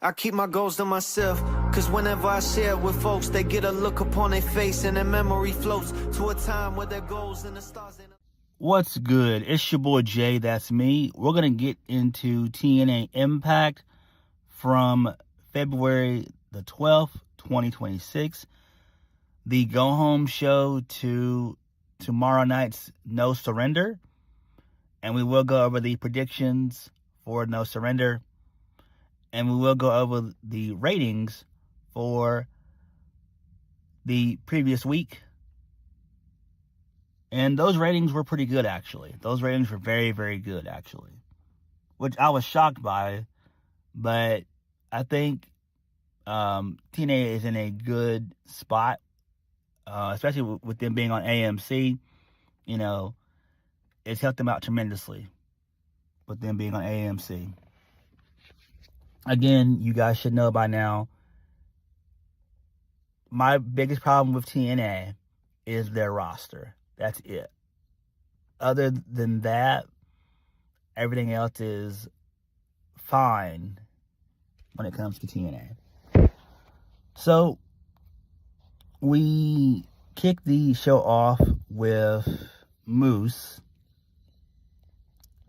I keep my goals to myself, cause whenever I share it with folks, they get a look upon their face and their memory floats to a time where their goals and the stars ain't... What's good? It's your boy Jay, that's me. We're going to get into TNA Impact from February the 12th, 2026. The go-home show to tomorrow night's No Surrender. And we will go over the predictions for No Surrender. And we will go over the ratings for the previous week. And those ratings were pretty good, actually. Those ratings were very, very good, actually. Which I was shocked by. But I think TNA is in a good spot. Especially with them being on AMC. You know, it's helped them out tremendously. With them being on AMC. Again, you guys should know by now, my biggest problem with TNA is their roster. That's it. Other than that, everything else is fine when it comes to TNA. So, we kick the show off with Moose.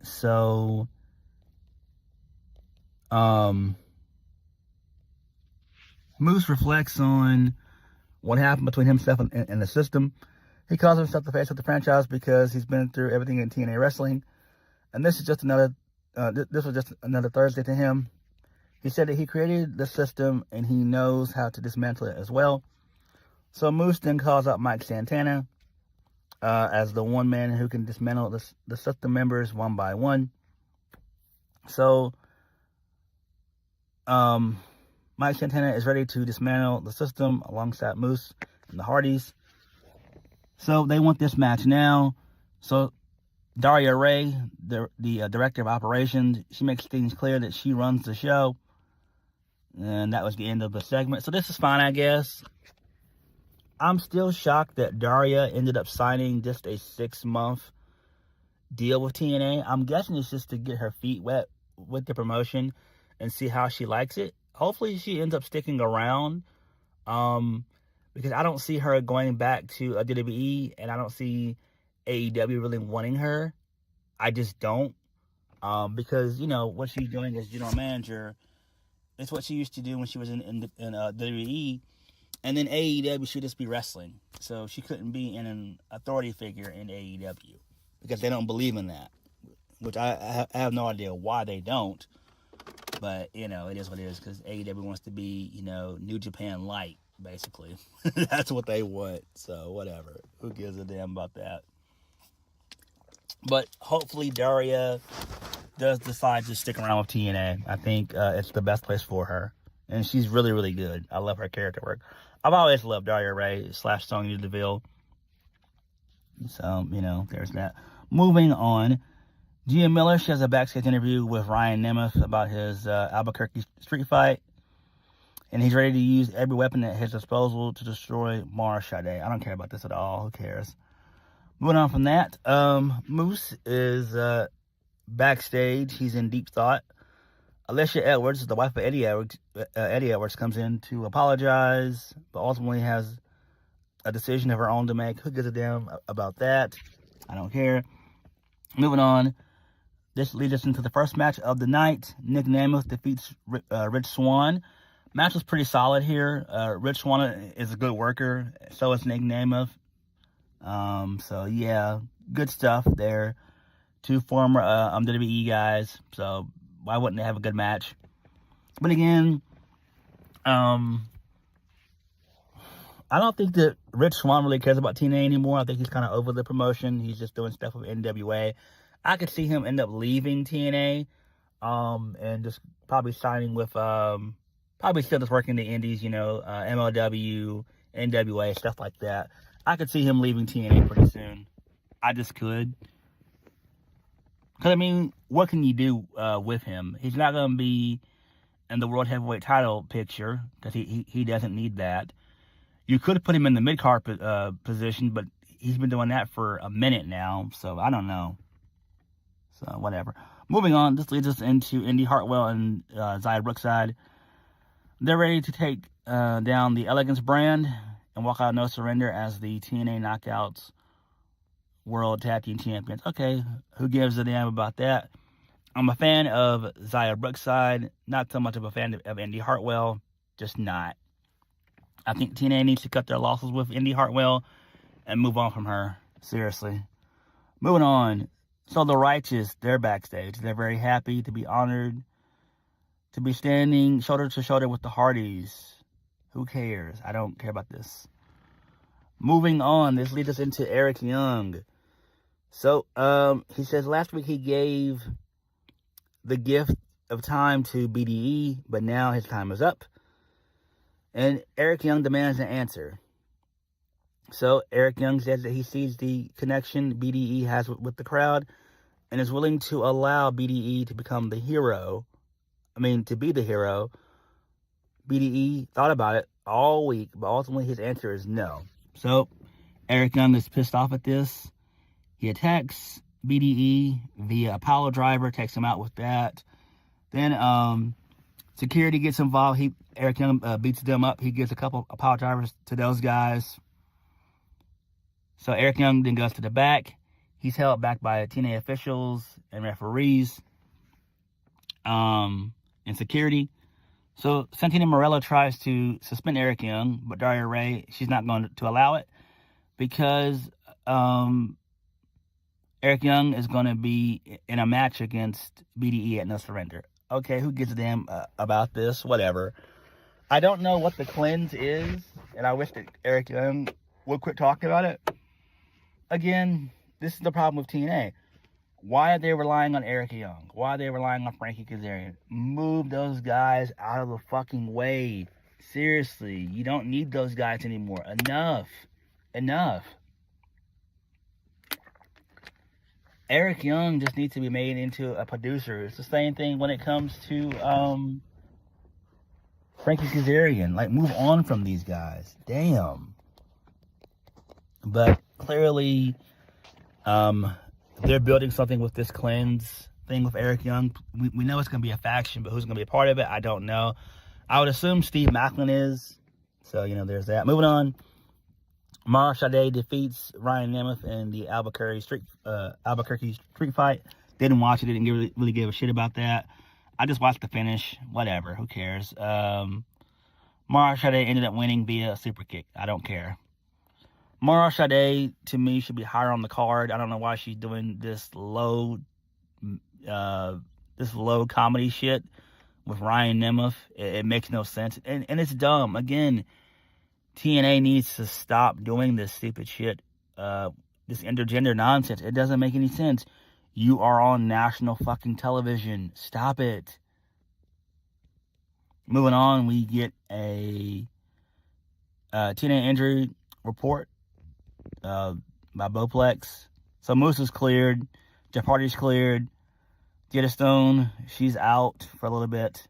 So, Moose reflects on what happened between himself and the system. He calls himself the face of the franchise because he's been through everything in TNA wrestling, and this is just another. This was just another Thursday to him. He said that he created the system and he knows how to dismantle it as well. So Moose then calls out Mike Santana as the one man who can dismantle the system members one by one. So Mike Santana is ready to dismantle the system alongside Moose and the Hardyz. So they want this match now. So Daria Ray, the director of operations, she makes things clear that she runs the show. And that was the end of the segment. So this is fine, I guess. I'm still shocked that Daria ended up signing just a 6-month deal with TNA. I'm guessing it's just to get her feet wet with the promotion and see how she likes it. Hopefully she ends up sticking around, because I don't see her going back to WWE, and I don't see AEW really wanting her. I just don't, because, you know, what she's doing as general manager, it's what she used to do when she was in WWE, and then AEW should just be wrestling, so she couldn't be in an authority figure in AEW, because they don't believe in that, which I have no idea why they don't. But, you know, it is what it is, because AEW wants to be, you know, New Japan light, basically. That's what they want, so whatever. Who gives a damn about that? But hopefully Daria does decide to stick around with TNA. I think it's the best place for her. And she's really, really good. I love her character work. I've always loved Daria Ray / Sonya Deville. So, you know, there's that. Moving on. Gia Miller, she has a backstage interview with Ryan Nemeth about his Albuquerque street fight. And he's ready to use every weapon at his disposal to destroy Mara Sade. I don't care about this at all. Who cares? Moving on from that, Moose is backstage. He's in deep thought. Alicia Edwards, the wife of Eddie Edwards, comes in to apologize, but ultimately has a decision of her own to make. Who gives a damn about that? I don't care. Moving on. This leads us into the first match of the night. Nic Nemeth defeats Rich Swann. Match was pretty solid here. Rich Swann is a good worker. So is Nic Nemeth. So, yeah, good stuff there. Two former WWE guys. So, why wouldn't they have a good match? But again, I don't think that Rich Swann really cares about TNA anymore. I think he's kind of over the promotion. He's just doing stuff with NWA. I could see him end up leaving TNA, and just probably signing with, probably still just working the indies, you know, MLW, NWA, stuff like that. I could see him leaving TNA pretty soon. I just could. Because, I mean, what can you do with him? He's not going to be in the World Heavyweight title picture, because he doesn't need that. You could put him in the mid-card position, but he's been doing that for a minute now, so I don't know. So, whatever. Moving on, this leads us into Indy Hartwell and Zaya Brookside. They're ready to take down the Elegance brand and walk out No Surrender as the TNA Knockouts World Tag Team Champions. Okay, who gives a damn about that? I'm a fan of Xia Brookside, not so much of a fan of Indy Hartwell, just not. I think TNA needs to cut their losses with Indy Hartwell and move on from her. Seriously. Moving on. So the Righteous, they're backstage. They're very happy to be honored to be standing shoulder to shoulder with the Hardyz. Who cares? I don't care about this. Moving on. This leads us into Eric Young. So, he says last week he gave the gift of time to BDE, but now his time is up. And Eric Young demands an answer. So Eric Young says that he sees the connection BDE has with the crowd and is willing to allow BDE to become the hero. To be the hero. BDE thought about it all week, but ultimately his answer is no. So Eric Young is pissed off at this. He attacks BDE via a pile driver, takes him out with that. Then security gets involved. Eric Young beats them up. He gives a couple of pile drivers to those guys. So Eric Young then goes to the back. He's held back by TNA officials and referees and security. So Santana Morella tries to suspend Eric Young, but Daria Ray, she's not going to allow it because Eric Young is going to be in a match against BDE at No Surrender. Okay, who gives a damn about this? Whatever. I don't know what the cleanse is, and I wish that Eric Young would quit talking about it. Again, this is the problem with TNA. Why are they relying on Eric Young? Why are they relying on Frankie Kazarian? Move those guys out of the fucking way. Seriously, you don't need those guys anymore. Enough. Eric Young just needs to be made into a producer. It's the same thing when it comes to Frankie Kazarian. Like, move on from these guys. Damn. But clearly, they're building something with this cleanse thing with Eric Young. We know it's going to be a faction, but who's going to be a part of it, I don't know. I would assume Steve Maclin is. So, there's that. Moving on. Mara Sade defeats Ryan Nemeth in the Albuquerque street fight. Didn't watch it. Didn't really give a shit about that. I just watched the finish. Whatever. Who cares? Mara Sade ended up winning via super kick. I don't care. Mara Sade, to me, should be higher on the card. I don't know why she's doing this low comedy shit with Ryan Nemeth. It makes no sense. And it's dumb. Again, TNA needs to stop doing this stupid shit, this intergender nonsense. It doesn't make any sense. You are on national fucking television. Stop it. Moving on, we get a TNA injury report by Bowplex. So Moose is cleared. Jeff Hardy's cleared. Jada Stone, she's out for a little bit.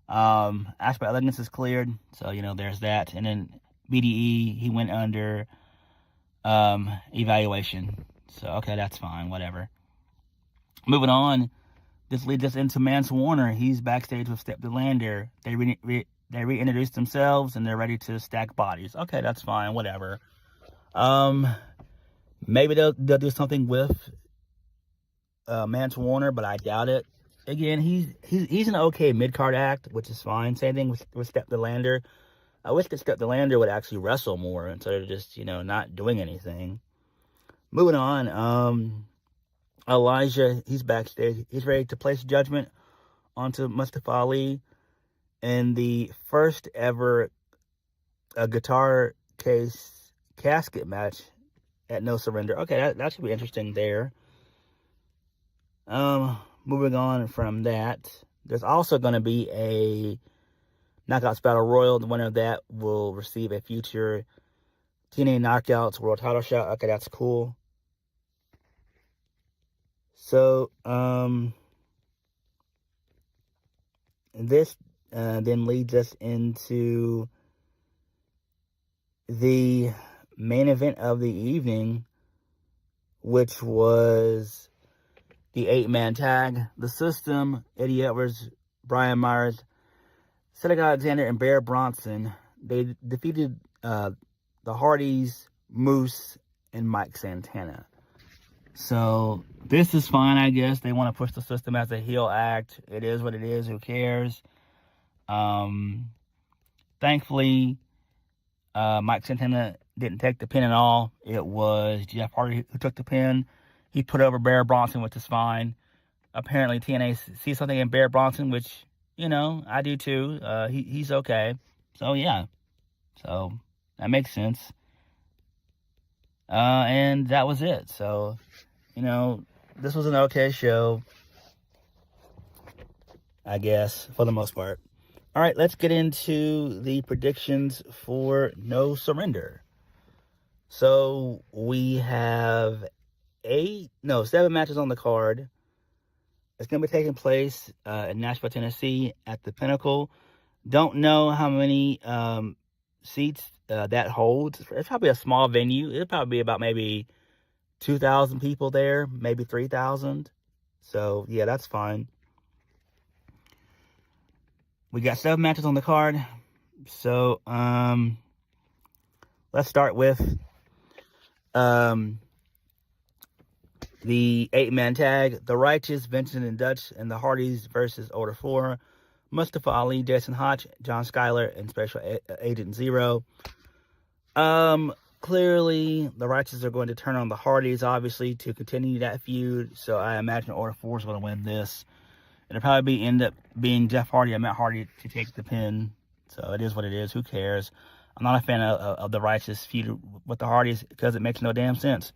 Ash by Elegance is cleared. So, there's that. And then BDE, he went under evaluation. So, okay, that's fine. Whatever. Moving on. This leads us into Mance Warner. He's backstage with Step DeLander. They reintroduced themselves, and they're ready to stack bodies. Okay, that's fine. Whatever. Maybe they'll do something with Mance Warner, but I doubt it. Again, he's an okay mid-card act, which is fine. Same thing with Step DeLander. I wish that Step DeLander would actually wrestle more instead of just, not doing anything. Moving on, Elijah, he's backstage. He's ready to place judgment onto Mustafa Ali in the first ever guitar case casket match at No Surrender. Okay, that should be interesting there. Moving on from that, there's also going to be a Knockouts Battle Royal. The winner of that will receive a future TNA Knockouts World Title shot. Okay, that's cool. So, this then leads us into the main event of the evening, which was the 8-man tag. The System, Eddie Edwards, Brian Myers, Cedric Alexander and Bear Bronson, they defeated the Hardyz, Moose, and Mike Santana. So this is fine, I guess. They want to push the system as a heel act. It is what it is. Who cares? Thankfully, Mike Santana didn't take the pin at all. It was Jeff Hardy who took the pin. He put over Bear Bronson, which is fine. Apparently, TNA sees something in Bear Bronson, which, you know, I do too. He's okay. So, yeah. So, that makes sense. And that was it. So, you know, this was an okay show, I guess, for the most part. All right, let's get into the predictions for No Surrender. So, we have 7 matches on the card. It's going to be taking place in Nashville, Tennessee at the Pinnacle. Don't know how many seats that holds. It's probably a small venue. It'll probably be about maybe 2,000 people there, maybe 3,000. So, yeah, that's fine. We got 7 matches on the card. So, let's start with the 8-man tag. The Righteous, Vincent and Dutch, and the Hardyz versus Order 4. Mustafa Ali, Jason Hotch, John Schuyler, and Special Agent Zero. Clearly, the Righteous are going to turn on the Hardyz, obviously, to continue that feud. So I imagine Order 4 is going to win this. It'll probably end up being Jeff Hardy and Matt Hardy to take the pin. So it is what it is. Who cares? I'm not a fan of the Righteous feud with the Hardys because it makes no damn sense.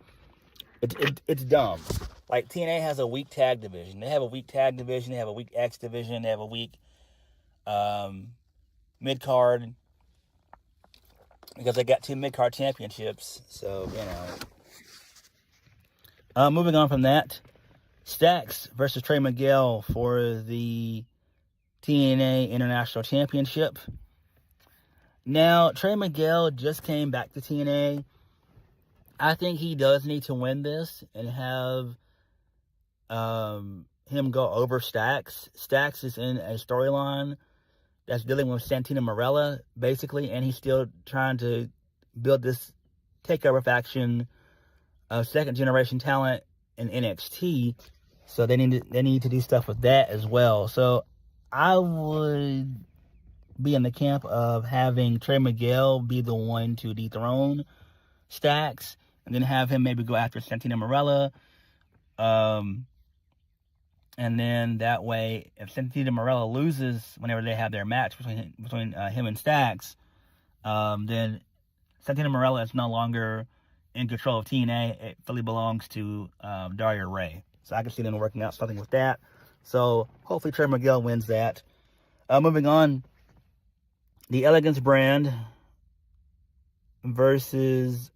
It's dumb. Like, TNA has a weak tag division. They have a weak tag division. They have a weak X division. They have a weak mid-card because they got 2 mid-card championships. So, you know. Moving on from that, Stacks versus Trey Miguel for the TNA International Championship. Now, Trey Miguel just came back to TNA. I think he does need to win this and have him go over Stacks. Stacks is in a storyline that's dealing with Santana Marella, basically, and he's still trying to build this takeover faction of second-generation talent in NXT. So they need to do stuff with that as well. So I would be in the camp of having Trey Miguel be the one to dethrone Stacks, and then have him maybe go after Santana Marella. And then that way, if Santana Marella loses whenever they have their match between him and Stacks, then Santana Marella is no longer in control of TNA. It fully belongs to Daria Ray. So I can see them working out something with that. So hopefully Trey Miguel wins that. Moving on, the Elegance brand versus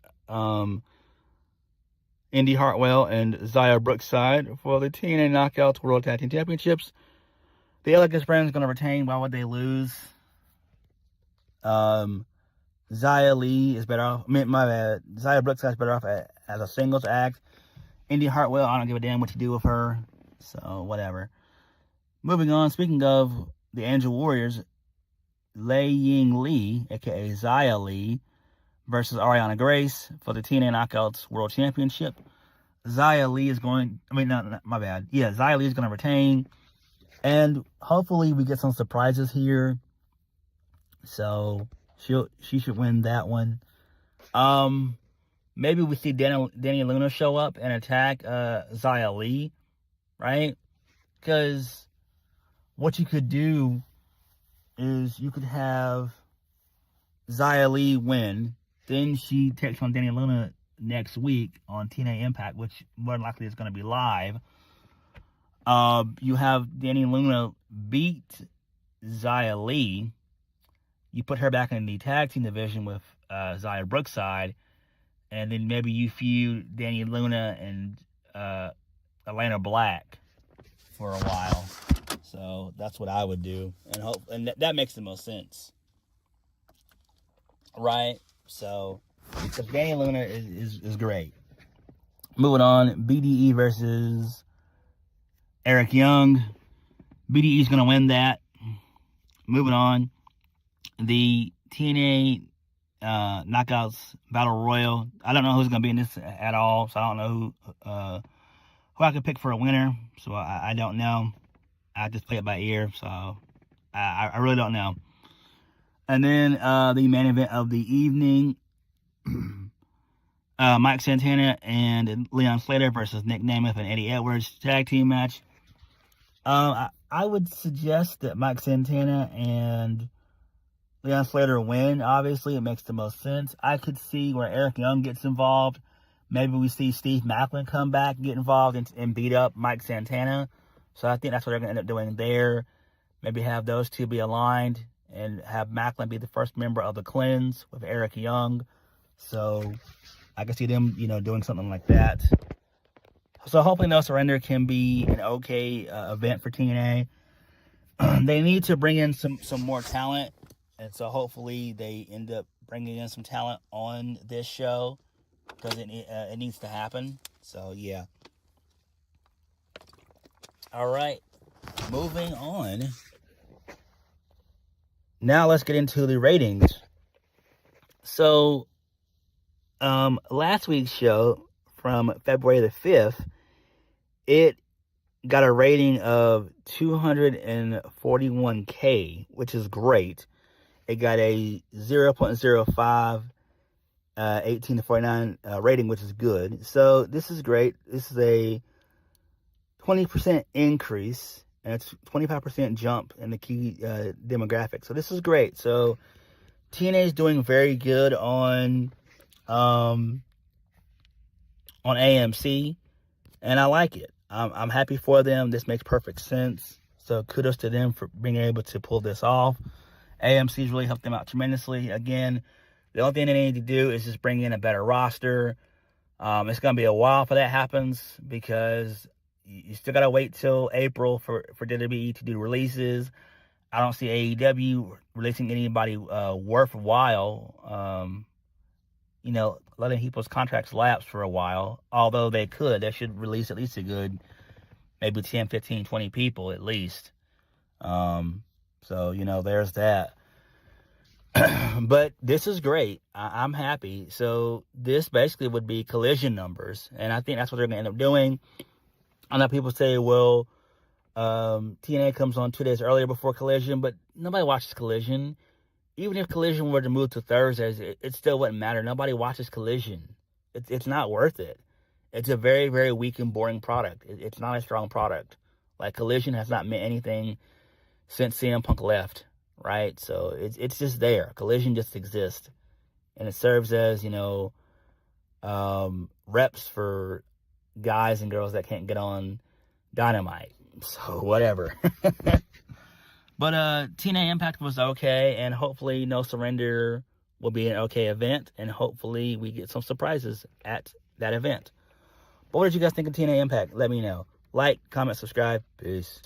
Indy Hartwell and Zaya Brookside for the TNA Knockouts World Tag Team Championships. The Elegance brand is going to retain. Why would they lose? Zaya Lee is better off. My bad. Zaya Brookside is better off as a singles act. Indy Hartwell, I don't give a damn what you do with her. So, whatever. Moving on, speaking of the Angel Warriors, Lei Ying Lee, a.k.a. Zaya Lee, versus Ariana Grace for the TNA Knockouts World Championship. Zaya Lee is going... my bad. Yeah, Zaya Lee is going to retain. And hopefully we get some surprises here. So, she should win that one. Maybe we see Danny Luna show up and attack Zaya Lee, right? Because what you could do is you could have Zaya Lee win. Then she takes on Danny Luna next week on TNA Impact, which more than likely is going to be live. You have Danny Luna beat Zaya Lee. You put her back in the tag team division with Zaya Brookside. And then maybe you feud Danny Luna and Atlanta Black for a while. So that's what I would do. And that makes the most sense. Right? So, because Danny Luna is great. Moving on, BDE versus Eric Young. BDE is going to win that. moving on. The TNA Knockouts Battle Royal. I don't know who's going to be in this at all, so I don't know who I could pick for a winner. So I don't know. I just play it by ear, so I really don't know. And then the main event of the evening, Mike Santana and Leon Slater versus Nic Nemeth and Eddie Edwards tag team match. I would suggest that Mike Santana and Leon Slater win. Obviously, it makes the most sense. I could see where Eric Young gets involved. Maybe we see Steve Maclin come back and get involved and beat up Mike Santana. So I think that's what they're going to end up doing there. Maybe have those two be aligned and have Maclin be the first member of the Cleanse with Eric Young. So I can see them, doing something like that. So hopefully No Surrender can be an okay event for TNA. They need to bring in some more talent. And so hopefully they end up bringing in some talent on this show, because it needs to happen. So, yeah. All right. Moving on. Now let's get into the ratings. So, last week's show from February the 5th, it got a rating of 241K, which is great. It got a 0.05 18 to 49 rating, which is good. So this is great. This is a 20% increase, and it's 25% jump in the key demographic. So this is great. So TNA is doing very good on AMC, and I like it. I'm happy for them. This makes perfect sense. So kudos to them for being able to pull this off. AMC's really helped them out tremendously. Again, the only thing they need to do is just bring in a better roster. It's going to be a while for that happens, because you still got to wait till April for WWE to do releases. I don't see AEW releasing anybody worthwhile. Letting people's contracts lapse for a while. Although they could. They should release at least a good, maybe 10, 15, 20 people at least. So, there's that. But this is great. I'm happy. So this basically would be Collision numbers. And I think that's what they're going to end up doing. I know people say, well, TNA comes on 2 days earlier before Collision, but nobody watches Collision. Even if Collision were to move to Thursdays, it still wouldn't matter. Nobody watches Collision. It's not worth it. It's a very, very weak and boring product. It's not a strong product. Like, Collision has not meant anything since CM Punk left, right? So it's just there. Collision just exists. And it serves as, reps for guys and girls that can't get on Dynamite. So, whatever. But TNA Impact was okay, and hopefully No Surrender will be an okay event, and hopefully we get some surprises at that event. But what did you guys think of TNA Impact? Let me know. Like, comment, subscribe. Peace.